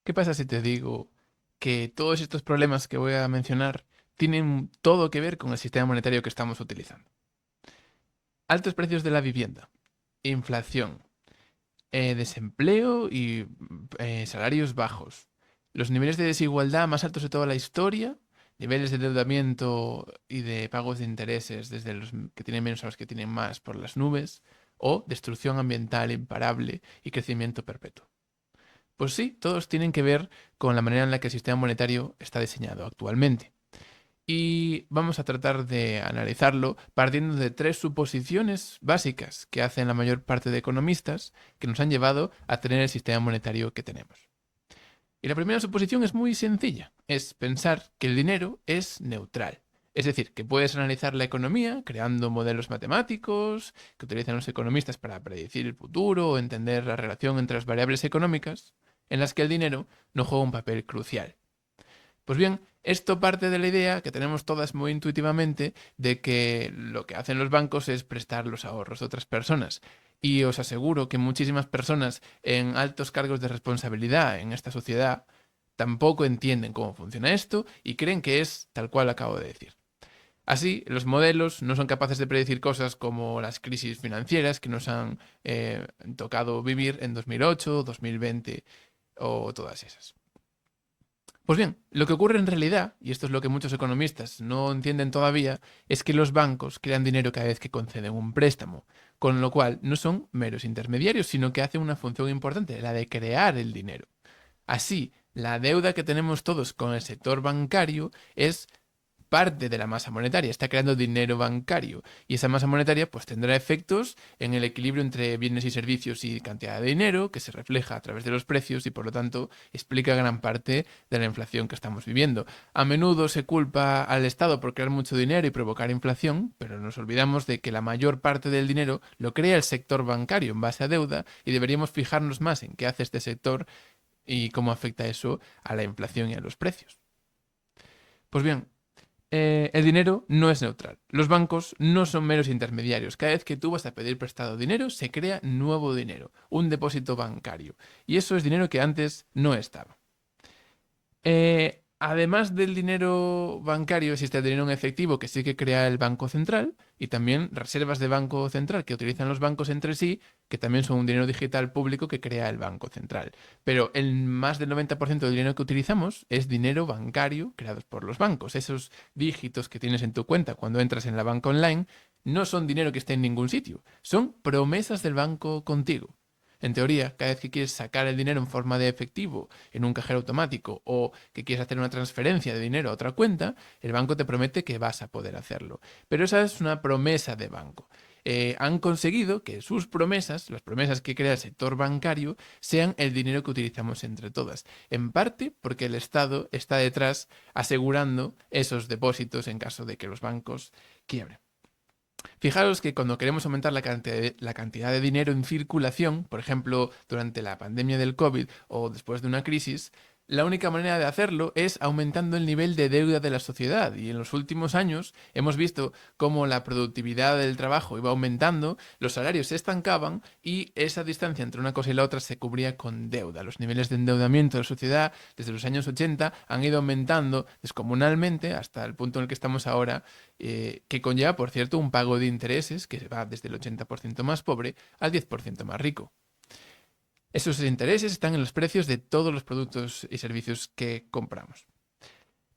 ¿Qué pasa si te digo que todos estos problemas que voy a mencionar tienen todo que ver con el sistema monetario que estamos utilizando? Altos precios de la vivienda, inflación, desempleo y salarios bajos, los niveles de desigualdad más altos de toda la historia, niveles de endeudamiento y de pagos de intereses desde los que tienen menos a los que tienen más por las nubes, o destrucción ambiental imparable y crecimiento perpetuo. Pues sí, todos tienen que ver con la manera en la que el sistema monetario está diseñado actualmente. Y vamos a tratar de analizarlo partiendo de tres suposiciones básicas que hacen la mayor parte de economistas que nos han llevado a tener el sistema monetario que tenemos. Y la primera suposición es muy sencilla, es pensar que el dinero es neutral. Es decir, que puedes analizar la economía creando modelos matemáticos que utilizan los economistas para predecir el futuro o entender la relación entre las variables económicas, en las que el dinero no juega un papel crucial. Pues bien, esto parte de la idea que tenemos todas muy intuitivamente de que lo que hacen los bancos es prestar los ahorros de otras personas. Y os aseguro que muchísimas personas en altos cargos de responsabilidad en esta sociedad tampoco entienden cómo funciona esto y creen que es tal cual acabo de decir. Así, los modelos no son capaces de predecir cosas como las crisis financieras que nos han tocado vivir en 2008, 2020 o todas esas. Pues bien, lo que ocurre en realidad, y esto es lo que muchos economistas no entienden todavía, es que los bancos crean dinero cada vez que conceden un préstamo, con lo cual no son meros intermediarios, sino que hacen una función importante, la de crear el dinero. Así, la deuda que tenemos todos con el sector bancario es parte de la masa monetaria, está creando dinero bancario y esa masa monetaria pues tendrá efectos en el equilibrio entre bienes y servicios y cantidad de dinero que se refleja a través de los precios y por lo tanto explica gran parte de la inflación que estamos viviendo. A menudo se culpa al Estado por crear mucho dinero y provocar inflación, pero nos olvidamos de que la mayor parte del dinero lo crea el sector bancario en base a deuda y deberíamos fijarnos más en qué hace este sector y cómo afecta eso a la inflación y a los precios. Pues bien, el dinero no es neutral. Los bancos no son meros intermediarios. Cada vez que tú vas a pedir prestado dinero, se crea nuevo dinero, un depósito bancario. Y eso es dinero que antes no estaba. Además del dinero bancario, existe el dinero en efectivo que sí que crea el Banco Central y también reservas de Banco Central que utilizan los bancos entre sí, que también son un dinero digital público que crea el Banco Central. Pero el más del 90% del dinero que utilizamos es dinero bancario creado por los bancos. Esos dígitos que tienes en tu cuenta cuando entras en la banca online no son dinero que esté en ningún sitio, son promesas del banco contigo. En teoría, cada vez que quieres sacar el dinero en forma de efectivo en un cajero automático o que quieres hacer una transferencia de dinero a otra cuenta, el banco te promete que vas a poder hacerlo. Pero esa es una promesa de banco. Han conseguido que sus promesas, las promesas que crea el sector bancario, sean el dinero que utilizamos entre todas. En parte porque el Estado está detrás asegurando esos depósitos en caso de que los bancos quiebren. Fijaros que cuando queremos aumentar la cantidad de dinero en circulación, por ejemplo, durante la pandemia del COVID o después de una crisis, la única manera de hacerlo es aumentando el nivel de deuda de la sociedad. Y en los últimos años hemos visto cómo la productividad del trabajo iba aumentando, los salarios se estancaban y esa distancia entre una cosa y la otra se cubría con deuda. Los niveles de endeudamiento de la sociedad desde los años 80 han ido aumentando descomunalmente hasta el punto en el que estamos ahora, que conlleva, por cierto, un pago de intereses que va desde el 80% más pobre al 10% más rico. Esos intereses están en los precios de todos los productos y servicios que compramos.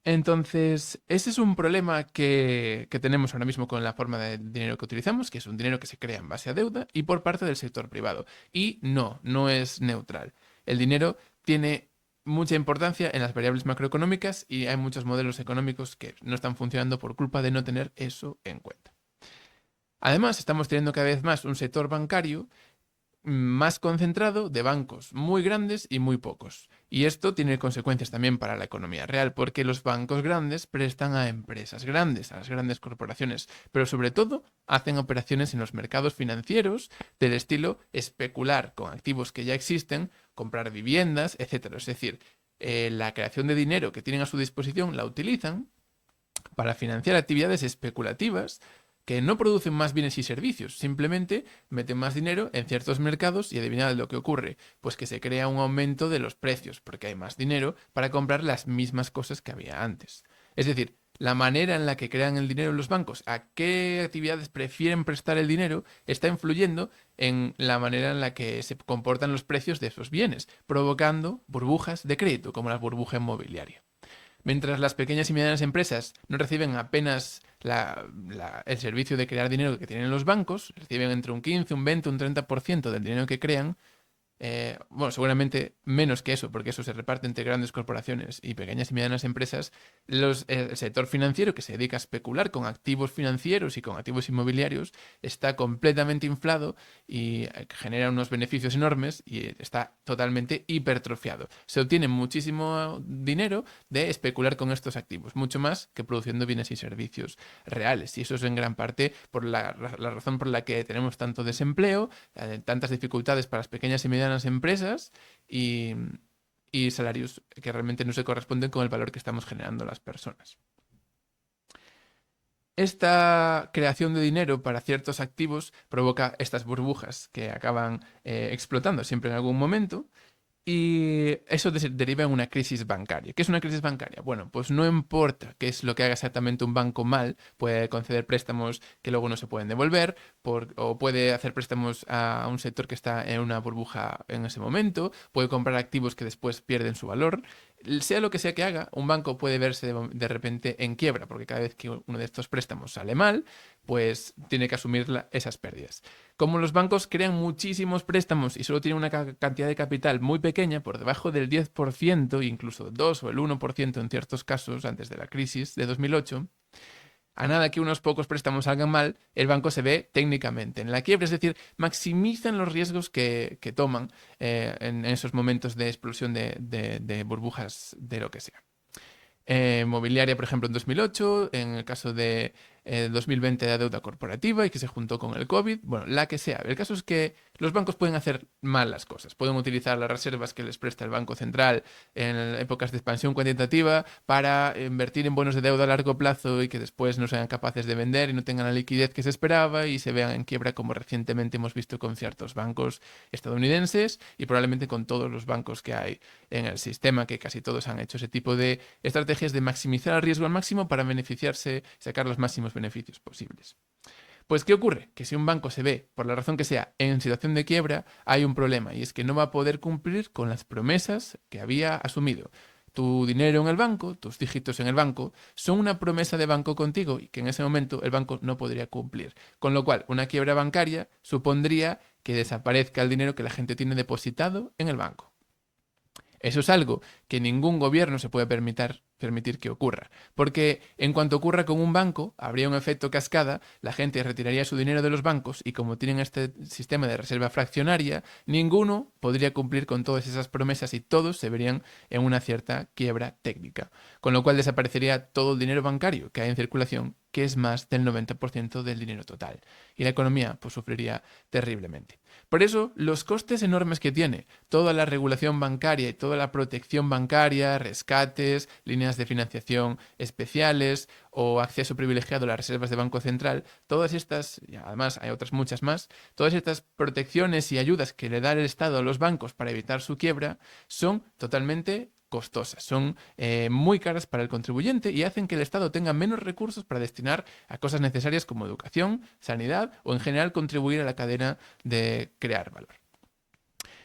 Entonces, ese es un problema que tenemos ahora mismo con la forma de dinero que utilizamos, que es un dinero que se crea en base a deuda y por parte del sector privado. Y no es neutral. El dinero tiene mucha importancia en las variables macroeconómicas y hay muchos modelos económicos que no están funcionando por culpa de no tener eso en cuenta. Además, estamos teniendo cada vez más un sector bancario más concentrado de bancos muy grandes y muy pocos. Y esto tiene consecuencias también para la economía real, porque los bancos grandes prestan a empresas grandes, a las grandes corporaciones, pero sobre todo hacen operaciones en los mercados financieros del estilo especular con activos que ya existen, comprar viviendas, etcétera. Es decir, la creación de dinero que tienen a su disposición la utilizan para financiar actividades especulativas que no producen más bienes y servicios, simplemente meten más dinero en ciertos mercados y adivinad lo que ocurre, pues que se crea un aumento de los precios, porque hay más dinero para comprar las mismas cosas que había antes. Es decir, la manera en la que crean el dinero los bancos, a qué actividades prefieren prestar el dinero, está influyendo en la manera en la que se comportan los precios de esos bienes, provocando burbujas de crédito, como la burbuja inmobiliaria. Mientras las pequeñas y medianas empresas no reciben apenas el servicio de crear dinero que tienen los bancos, reciben entre un 15, un 20, un 30% del dinero que crean, bueno, seguramente menos que eso, porque eso se reparte entre grandes corporaciones y pequeñas y medianas empresas. El sector financiero, que se dedica a especular con activos financieros y con activos inmobiliarios, está completamente inflado y genera unos beneficios enormes y está totalmente hipertrofiado. Se obtiene muchísimo dinero de especular con estos activos, mucho más que produciendo bienes y servicios reales. Y eso es en gran parte por la razón por la que tenemos tanto desempleo, tantas dificultades para las pequeñas y medianas empresas y, y salarios que realmente no se corresponden con el valor que estamos generando las personas. Esta creación de dinero para ciertos activos provoca estas burbujas que acaban explotando siempre en algún momento. Y eso deriva en una crisis bancaria. ¿Qué es una crisis bancaria? Bueno, pues no importa qué es lo que haga exactamente un banco mal, puede conceder préstamos que luego no se pueden devolver, o puede hacer préstamos a un sector que está en una burbuja en ese momento, puede comprar activos que después pierden su valor. Sea lo que sea que haga, un banco puede verse de repente en quiebra, porque cada vez que uno de estos préstamos sale mal, pues tiene que asumir esas pérdidas. Como los bancos crean muchísimos préstamos y solo tienen una cantidad de capital muy pequeña, por debajo del 10%, incluso 2 o el 1% en ciertos casos antes de la crisis de 2008, a nada que unos pocos préstamos salgan mal, el banco se ve técnicamente en la quiebra, es decir, maximizan los riesgos que toman en esos momentos de explosión de burbujas de lo que sea. Mobiliaria, por ejemplo, en 2008, en el caso de 2020 la deuda corporativa y que se juntó con el COVID, bueno, la que sea. El caso es que los bancos pueden hacer mal las cosas, pueden utilizar las reservas que les presta el Banco Central en épocas de expansión cuantitativa para invertir en bonos de deuda a largo plazo y que después no sean capaces de vender y no tengan la liquidez que se esperaba y se vean en quiebra, como recientemente hemos visto con ciertos bancos estadounidenses y probablemente con todos los bancos que hay en el sistema, que casi todos han hecho ese tipo de estrategias de maximizar el riesgo al máximo para beneficiarse, sacar los máximos beneficios posibles. Pues, ¿qué ocurre? Que si un banco se ve, por la razón que sea, en situación de quiebra, hay un problema y es que no va a poder cumplir con las promesas que había asumido. Tu dinero en el banco, tus dígitos en el banco, son una promesa de banco contigo y que en ese momento el banco no podría cumplir. Con lo cual, una quiebra bancaria supondría que desaparezca el dinero que la gente tiene depositado en el banco. Eso es algo que ningún gobierno se puede permitir que ocurra, porque en cuanto ocurra con un banco, habría un efecto cascada, la gente retiraría su dinero de los bancos y como tienen este sistema de reserva fraccionaria, ninguno podría cumplir con todas esas promesas y todos se verían en una cierta quiebra técnica, con lo cual desaparecería todo el dinero bancario que hay en circulación, que es más del 90% del dinero total, y la economía pues sufriría terriblemente. Por eso, los costes enormes que tiene toda la regulación bancaria y toda la protección bancaria, rescates, líneas de financiación especiales o acceso privilegiado a las reservas de Banco Central, todas estas, y además hay otras muchas más, todas estas protecciones y ayudas que le da el Estado a los bancos para evitar su quiebra son totalmente costosas, son muy caras para el contribuyente y hacen que el Estado tenga menos recursos para destinar a cosas necesarias como educación, sanidad o en general contribuir a la cadena de crear valor.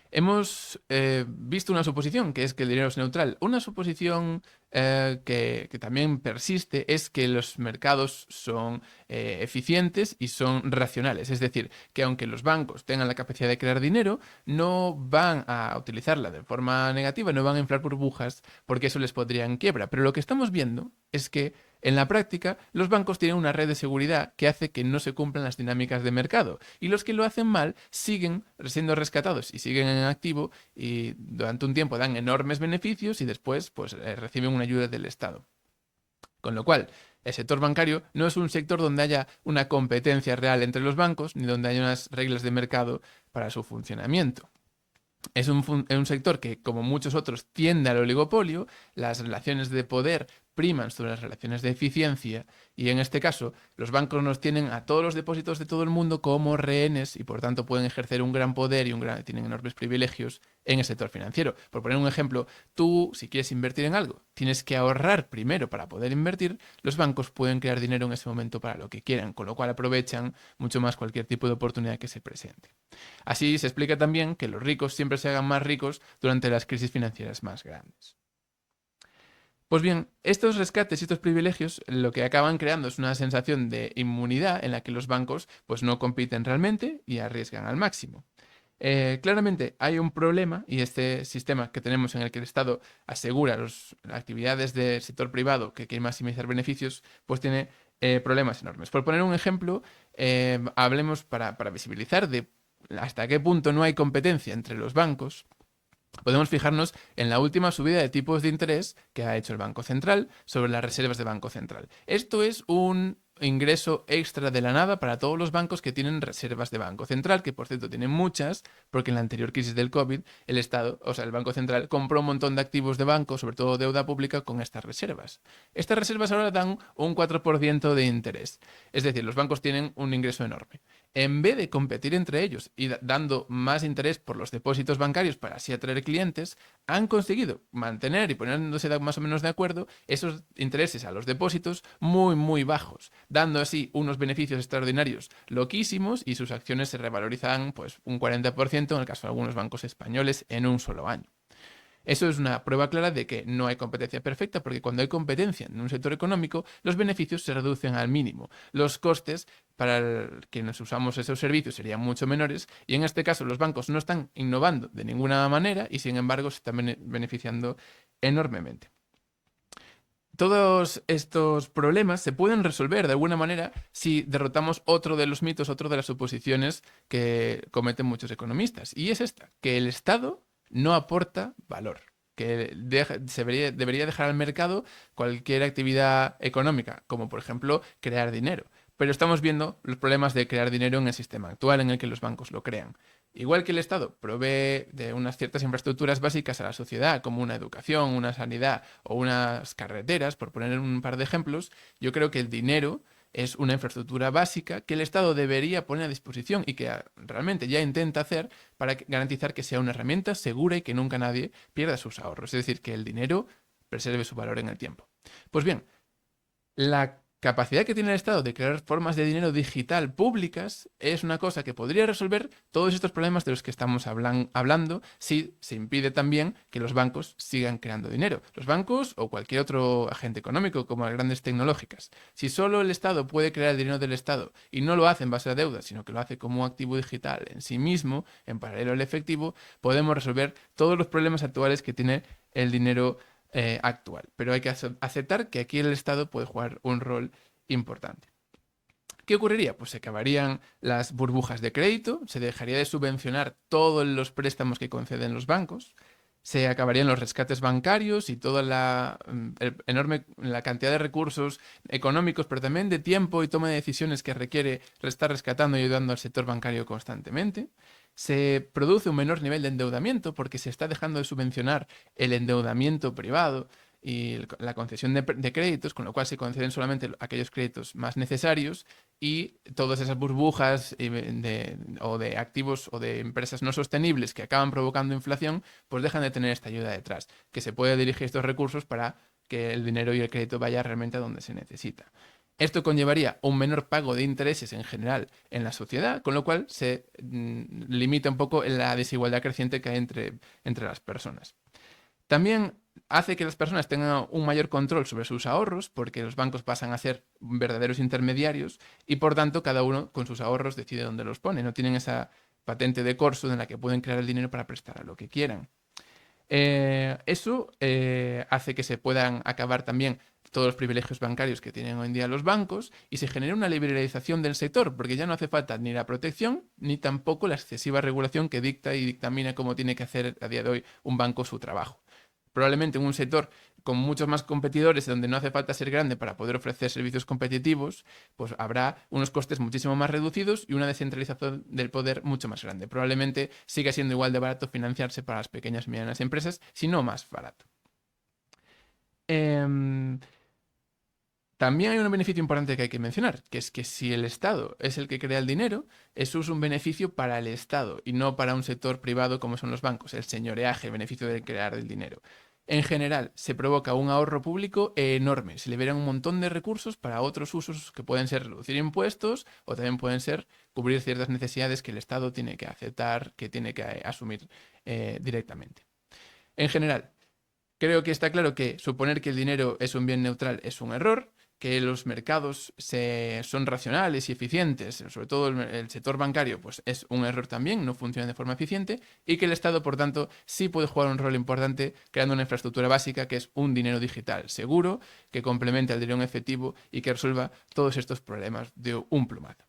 Hemos visto una suposición, que es que el dinero es neutral. Una suposición que también persiste es que los mercados son eficientes y son racionales. Es decir, que aunque los bancos tengan la capacidad de crear dinero, no van a utilizarla de forma negativa, no van a inflar burbujas porque eso les podría en quiebra. Pero lo que estamos viendo es que en la práctica, los bancos tienen una red de seguridad que hace que no se cumplan las dinámicas de mercado y los que lo hacen mal siguen siendo rescatados y siguen en activo y durante un tiempo dan enormes beneficios y después pues reciben una ayuda del Estado. Con lo cual, el sector bancario no es un sector donde haya una competencia real entre los bancos ni donde haya unas reglas de mercado para su funcionamiento. Es un sector que, como muchos otros, tiende al oligopolio. Las relaciones de poder priman sobre las relaciones de eficiencia y en este caso los bancos nos tienen a todos los depósitos de todo el mundo como rehenes y por tanto pueden ejercer un gran poder y tienen enormes privilegios en el sector financiero. Por poner un ejemplo, tú si quieres invertir en algo, tienes que ahorrar primero para poder invertir, los bancos pueden crear dinero en ese momento para lo que quieran, con lo cual aprovechan mucho más cualquier tipo de oportunidad que se presente. Así se explica también que los ricos siempre se hagan más ricos durante las crisis financieras más grandes. Pues bien, estos rescates y estos privilegios lo que acaban creando es una sensación de inmunidad en la que los bancos pues no compiten realmente y arriesgan al máximo. Claramente hay un problema y este sistema que tenemos en el que el Estado asegura las actividades del sector privado que quiere maximizar beneficios, pues tiene problemas enormes. Por poner un ejemplo, hablemos para visibilizar de hasta qué punto no hay competencia entre los bancos. Podemos fijarnos en la última subida de tipos de interés que ha hecho el Banco Central sobre las reservas de Banco Central. Esto es un ingreso extra de la nada para todos los bancos que tienen reservas de Banco Central, que por cierto tienen muchas, porque en la anterior crisis del COVID, el Estado, o sea, el Banco Central compró un montón de activos de banco, sobre todo deuda pública, con estas reservas. Estas reservas ahora dan un 4% de interés. Es decir, los bancos tienen un ingreso enorme. En vez de competir entre ellos y dando más interés por los depósitos bancarios para así atraer clientes, han conseguido mantener y poniéndose más o menos de acuerdo esos intereses a los depósitos muy, muy bajos, dando así unos beneficios extraordinarios loquísimos y sus acciones se revalorizan pues un 40% en el caso de algunos bancos españoles en un solo año. Eso es una prueba clara de que no hay competencia perfecta, porque cuando hay competencia en un sector económico, los beneficios se reducen al mínimo. Los costes para quienes usamos esos servicios serían mucho menores y en este caso los bancos no están innovando de ninguna manera y sin embargo se están beneficiando enormemente. Todos estos problemas se pueden resolver de alguna manera si derrotamos otro de los mitos, otro de las suposiciones que cometen muchos economistas. Y es esta, que el Estado no aporta valor, que debería dejar al mercado cualquier actividad económica, como por ejemplo crear dinero. Pero estamos viendo los problemas de crear dinero en el sistema actual en el que los bancos lo crean. Igual que el Estado provee de unas ciertas infraestructuras básicas a la sociedad, como una educación, una sanidad o unas carreteras, por poner un par de ejemplos, yo creo que el dinero es una infraestructura básica que el Estado debería poner a disposición y que realmente ya intenta hacer para garantizar que sea una herramienta segura y que nunca nadie pierda sus ahorros. Es decir, que el dinero preserve su valor en el tiempo. Pues bien, la capacidad que tiene el Estado de crear formas de dinero digital públicas es una cosa que podría resolver todos estos problemas de los que estamos hablando si se impide también que los bancos sigan creando dinero. Los bancos o cualquier otro agente económico como las grandes tecnológicas. Si solo el Estado puede crear el dinero del Estado y no lo hace en base a deuda, sino que lo hace como activo digital en sí mismo, en paralelo al efectivo, podemos resolver todos los problemas actuales que tiene el dinero actual. Pero hay que aceptar que aquí el Estado puede jugar un rol importante. ¿Qué ocurriría? Pues se acabarían las burbujas de crédito, se dejaría de subvencionar todos los préstamos que conceden los bancos, se acabarían los rescates bancarios y toda la enorme la cantidad de recursos económicos, pero también de tiempo y toma de decisiones que requiere estar rescatando y ayudando al sector bancario constantemente. Se produce un menor nivel de endeudamiento porque se está dejando de subvencionar el endeudamiento privado y la concesión de créditos, con lo cual se conceden solamente aquellos créditos más necesarios y todas esas burbujas o de activos o de empresas no sostenibles que acaban provocando inflación, pues dejan de tener esta ayuda detrás, que se puede dirigir estos recursos para que el dinero y el crédito vaya realmente a donde se necesita. Esto conllevaría un menor pago de intereses en general en la sociedad, con lo cual se limita un poco la desigualdad creciente que hay entre las personas. También hace que las personas tengan un mayor control sobre sus ahorros, porque los bancos pasan a ser verdaderos intermediarios y por tanto cada uno con sus ahorros decide dónde los pone. No tienen esa patente de corso en la que pueden crear el dinero para prestar a lo que quieran. Eso hace que se puedan acabar también todos los privilegios bancarios que tienen hoy en día los bancos y se genera una liberalización del sector, porque ya no hace falta ni la protección ni tampoco la excesiva regulación que dicta y dictamina cómo tiene que hacer a día de hoy un banco su trabajo. Probablemente en un sector con muchos más competidores, donde no hace falta ser grande para poder ofrecer servicios competitivos, pues habrá unos costes muchísimo más reducidos y una descentralización del poder mucho más grande. Probablemente siga siendo igual de barato financiarse para las pequeñas y medianas empresas, si no más barato. También hay un beneficio importante que hay que mencionar, que es que si el Estado es el que crea el dinero, eso es un beneficio para el Estado y no para un sector privado como son los bancos, el señoreaje, el beneficio de crear el dinero. En general, se provoca un ahorro público enorme. Se liberan un montón de recursos para otros usos que pueden ser reducir impuestos o también pueden ser cubrir ciertas necesidades que el Estado tiene que aceptar, que tiene que asumir directamente. En general, creo que está claro que suponer que el dinero es un bien neutral es un error, que los mercados son racionales y eficientes, sobre todo el sector bancario, pues es un error también, no funciona de forma eficiente, y que el Estado, por tanto, sí puede jugar un rol importante creando una infraestructura básica que es un dinero digital seguro, que complemente al dinero en efectivo y que resuelva todos estos problemas de un plumazo.